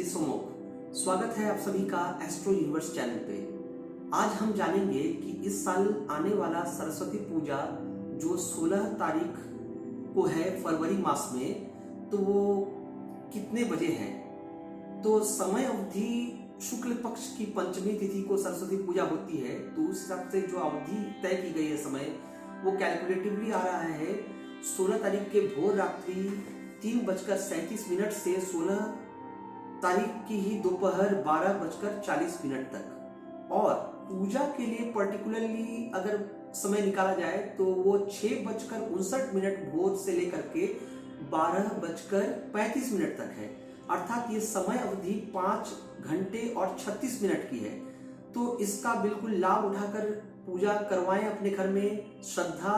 सोमोक। स्वागत है आप सभी का एस्ट्रो यूनिवर्स चैनल पे। आज हम जानेंगे कि इस साल आने वाला सरस्वती पूजा जो 16 तारीख को है फरवरी मास में, तो वो कितने बजे है। तो समय अवधि शुक्ल पक्ष की पंचमी तिथि को सरस्वती पूजा होती है, तो उस हिसाब से जो अवधि तय की गई है समय, वो कैलकुलेटिवली आ रहा है 16 तारीख के भोर रात्रि 3:37 से 16 तारीख की ही दोपहर 12:40 तक। और पूजा के लिए पर्टिकुलरली अगर समय निकाला जाए तो वो 6:59 भोर से लेकर के 12:35 तक है। अर्थात ये समय अवधि 5 घंटे और 36 मिनट की है। तो इसका बिल्कुल लाभ उठाकर पूजा करवाएं अपने घर में, श्रद्धा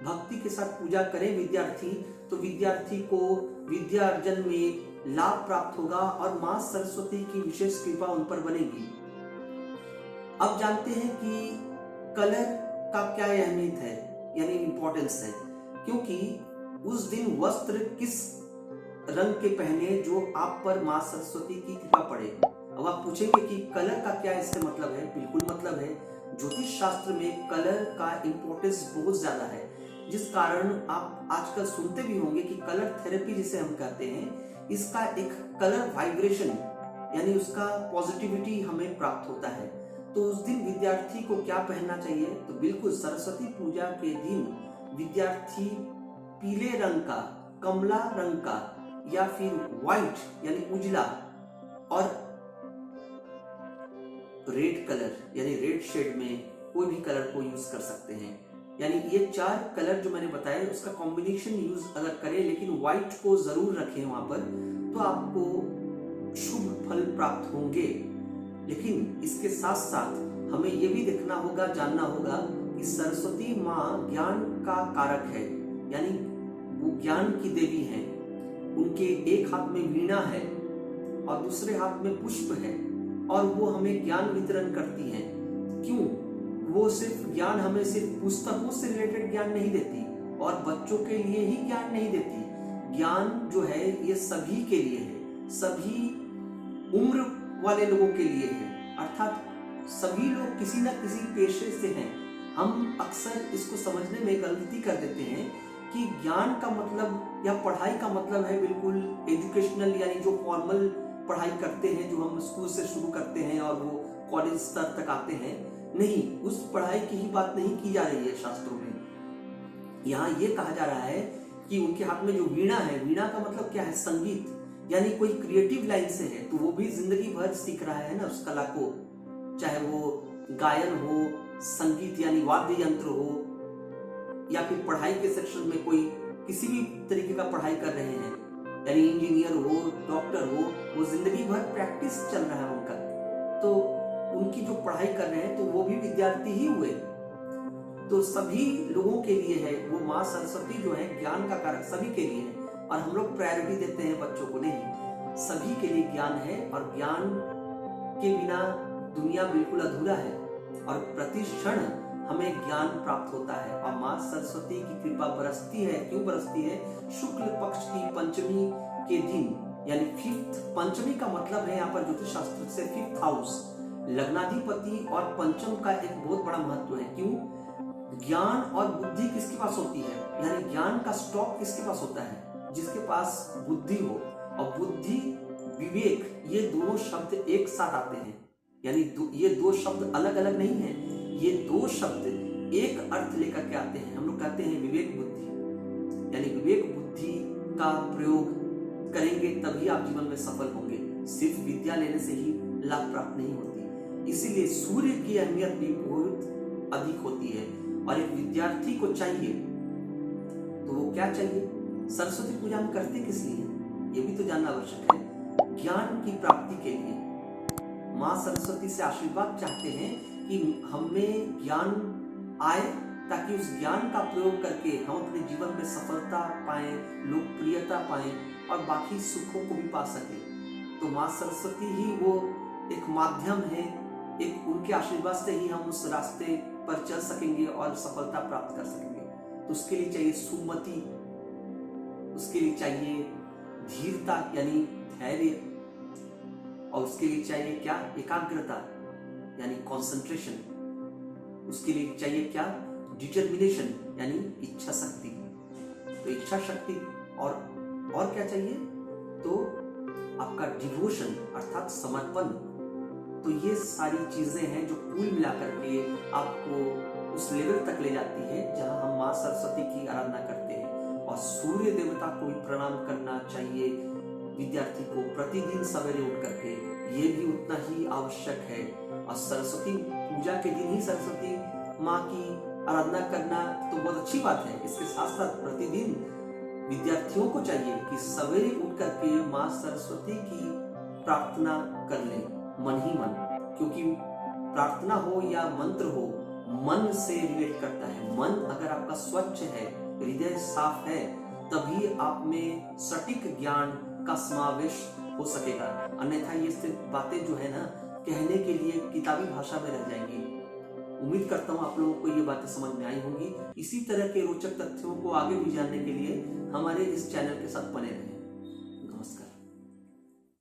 भक्ति के साथ पूजा करें विद्यार्थी, तो विद्यार्थी को विद्या अर्जन में लाभ प्राप्त होगा और मां सरस्वती की विशेष कृपा उन पर बनेगी। अब जानते हैं कि कलर का क्या अहमियत है, यानी इंपॉर्टेंस है, क्योंकि उस दिन वस्त्र किस रंग के पहने जो आप पर मां सरस्वती की कृपा पड़े। अब आप पूछेंगे कि कलर का क्या इससे मतलब है। बिल्कुल मतलब है। ज्योतिष शास्त्र में कलर का इंपॉर्टेंस बहुत ज्यादा है, जिस कारण आप आजकल सुनते भी होंगे कि कलर थेरेपी जिसे हम कहते हैं, इसका एक कलर वाइब्रेशन यानी उसका पॉजिटिविटी हमें प्राप्त होता है। तो उस दिन विद्यार्थी को क्या पहनना चाहिए, तो बिल्कुल सरस्वती पूजा के दिन विद्यार्थी पीले रंग का, कमला रंग का या फिर व्हाइट यानी उजला और रेड कलर यानी रेड शेड में कोई भी कलर को यूज कर सकते हैं। यानी ये 4 कलर जो मैंने बताए उसका कॉम्बिनेशन यूज अगर करें, लेकिन व्हाइट को जरूर रखें वहां पर, तो आपको शुभ फल प्राप्त होंगे। लेकिन इसके साथ साथ हमें ये भी देखना होगा, जानना होगा कि सरस्वती माँ ज्ञान का कारक है, यानी वो ज्ञान की देवी है। उनके एक हाथ में वीणा है और दूसरे हाथ में पुष्प है, और वो हमें ज्ञान वितरण करती है। क्यों? वो सिर्फ ज्ञान हमें सिर्फ पुस्तकों से रिलेटेड ज्ञान नहीं देती और बच्चों के लिए ही ज्ञान नहीं देती। ज्ञान जो है ये सभी के लिए है, सभी उम्र वाले लोगों के लिए है। अर्थात सभी लोग किसी न किसी पेशे से हैं। हम अक्सर इसको समझने में गलती कर देते हैं कि ज्ञान का मतलब या पढ़ाई का मतलब है बिल्कुल एजुकेशनल, यानी जो फॉर्मल पढ़ाई करते हैं, जो हम स्कूल से शुरू करते हैं और वो कॉलेज स्तर तक आते हैं। नहीं, उस पढ़ाई की ही बात नहीं की जा रही है शास्त्रों में। यहाँ ये कहा जा रहा है कि उनके हाथ में जो वीणा है, वीणा का मतलब क्या है? संगीत, यानी कोई क्रिएटिव लाइन से है, तो वो भी जिंदगी भर सीख रहा है ना उस कला को। चाहे वो गायन हो, संगीत यानी वाद्य यंत्र हो, या फिर पढ़ाई के सेक्शन में कोई किसी भी तरीके का पढ़ाई कर रहे हैं, यानी इंजीनियर हो, डॉक्टर हो, वो जिंदगी भर प्रैक्टिस चल रहा है उनका। तो उनकी जो पढ़ाई कर रहे हैं तो वो भी विद्यार्थी ही हुए। तो सभी लोगों के लिए है वो माँ सरस्वती जो है ज्ञान का कारक, सभी के लिए है। और हम लोग प्रायोरिटी देते हैं बच्चों को, नहीं, सभी के लिए ज्ञान है, और ज्ञान के बिना दुनिया बिल्कुल अधूरा है। और प्रति क्षण हमें ज्ञान प्राप्त होता है और माँ सरस्वती की कृपा बरसती है। क्यों बरसती है? शुक्ल पक्ष की पंचमी के दिन, यानी 5th। पंचमी का मतलब है यहाँ पर ज्योतिष शास्त्र से 5th हाउस, लग्नाधिपति और पंचम का एक बहुत बड़ा महत्व है। क्यों? ज्ञान और बुद्धि किसके पास होती है, यानी ज्ञान का स्टॉक किसके पास होता है? जिसके पास बुद्धि हो। और बुद्धि, विवेक, ये दोनों शब्द एक साथ आते हैं, यानी ये 2 शब्द अलग अलग नहीं है। ये 2 शब्द एक अर्थ लेकर के आते हैं। हम लोग कहते हैं विवेक बुद्धि, यानी विवेक बुद्धि का प्रयोग करेंगे तभी आप जीवन में सफल होंगे। सिर्फ विद्या लेने से ही लाभ प्राप्त नहीं होती। इसीलिए सूर्य की अहमियत भी बहुत अधिक होती है। और एक विद्यार्थी को चाहिए, तो वो क्या चाहिए? सरस्वती पूजा हम करते किस लिए? ये भी तो जानना आवश्यक है। ज्ञान की प्राप्ति के लिए माँ सरस्वती से आशीर्वाद चाहते हैं कि हमें ज्ञान आए, ताकि उस ज्ञान का प्रयोग करके हम अपने जीवन में सफलता पाएं, लोकप्रियता पाएं और बाकी सुखों को भी पा सकें। तो माँ सरस्वती ही वो एक माध्यम है, एक उनके आशीर्वाद से ही हम उस रास्ते पर चल सकेंगे और सफलता प्राप्त कर सकेंगे। तो उसके लिए चाहिए सुमति, उसके लिए चाहिए धीरता यानी धैर्य, और उसके लिए चाहिए क्या? एकाग्रता यानी कंसंट्रेशन। उसके लिए चाहिए क्या? डिटर्मिनेशन यानी इच्छा शक्ति। तो इच्छा शक्ति और क्या चाहिए? तो आपका डिवोशन अर्थात समर्पण। तो ये सारी चीजें हैं जो कुल मिलाकर के आपको उस लेवल तक ले जाती है जहां हम माँ सरस्वती की आराधना करते हैं। और सूर्य देवता को भी प्रणाम करना चाहिए विद्यार्थी को प्रतिदिन सवेरे उठ करके, ये भी उतना ही आवश्यक है। और सरस्वती पूजा के दिन ही सरस्वती माँ की आराधना करना तो बहुत अच्छी बात है। इसके साथ साथ प्रतिदिन विद्यार्थियों को चाहिए कि सवेरे उठ करके माँ सरस्वती की प्रार्थना कर ले मन ही मन, क्योंकि प्रार्थना हो या मंत्र हो मन से रिलेट करता है। मन अगर आपका स्वच्छ है, हृदय साफ है, तभी आप में सटीक ज्ञान का समावेश हो सकेगा। अन्यथा ये सिर्फ बातें जो है ना कहने के लिए किताबी भाषा में रह जाएंगी। उम्मीद करता हूँ आप लोगों को ये बातें समझ में आई होंगी। इसी तरह के रोचक तथ्यों को आगे भी जानने के लिए हमारे इस चैनल के साथ बने रहें।